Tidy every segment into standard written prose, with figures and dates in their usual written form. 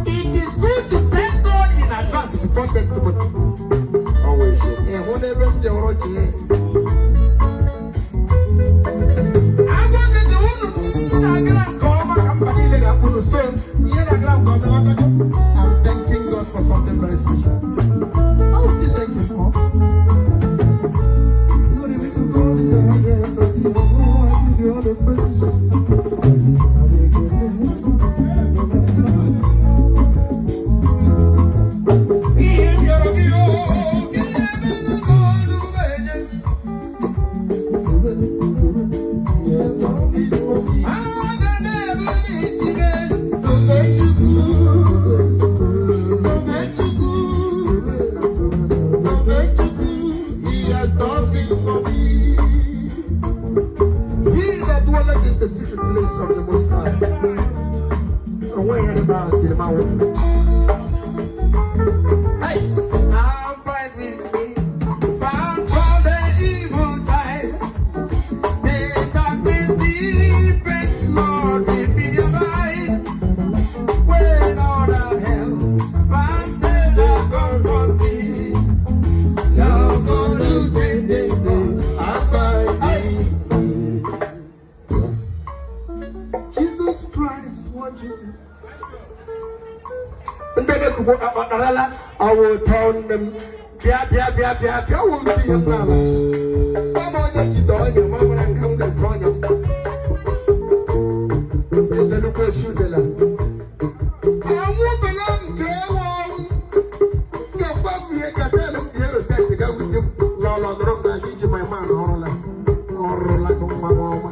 It is good to thank God in advance before testimony. Always. And whatever you're watching. I'm thanking God for something very special. How do you thank Him for? Glory be to God in the highest of the Lord. I give you all the praise. The secret place of the Most High. And when you're about to the mountain, hey, I'm fine with me. Far from the evil time. They that will deepest, Lord, will be abide. When all the hell, man said I'm gone from me. You're going to take this one. Jesus Christ, what you do? And then I will tell them, Pia, will be him now. Come on, let you down, your mama and come to the there's a local shooter. I won't belong to everyone. Your family, I can tell them, dear, that the guy with you, Lala, the rock, I teach my man, or like my mama.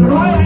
Roy,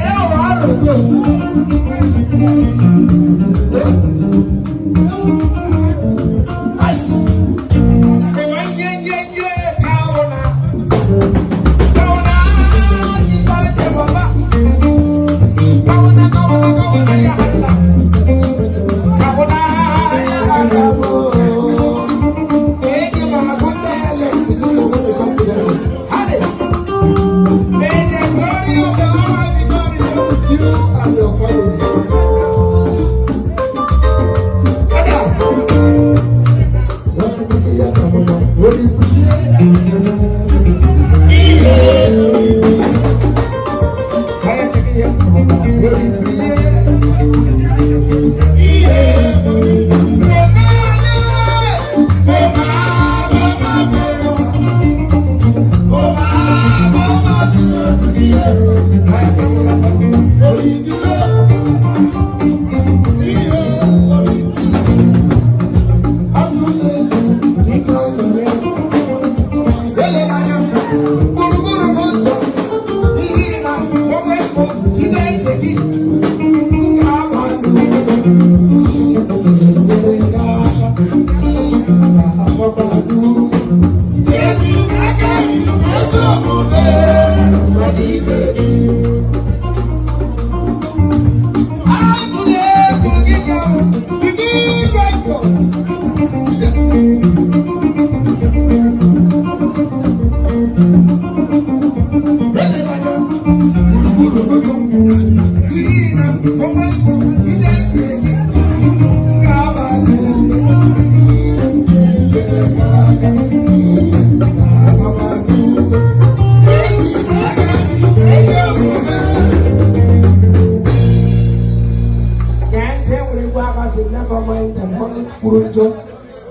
never mind the money kurunjo,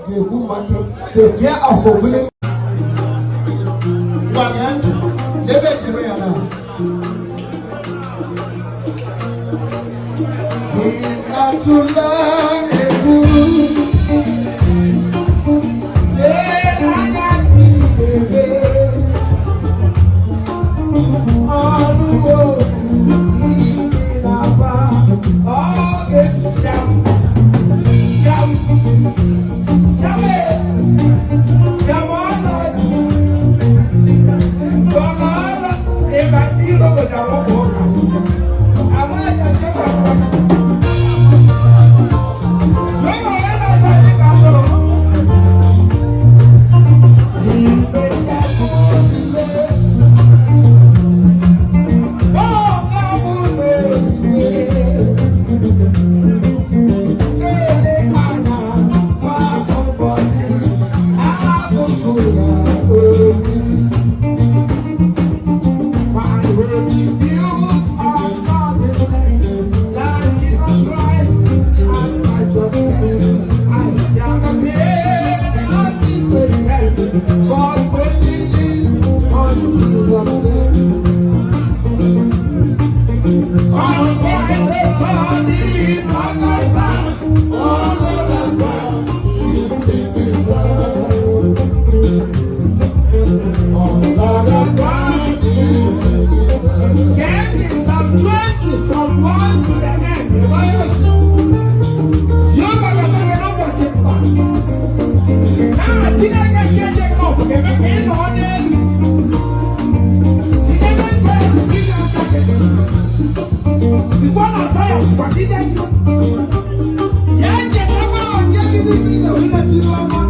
the woman, the fear of the willing. To learn a good. Yeah,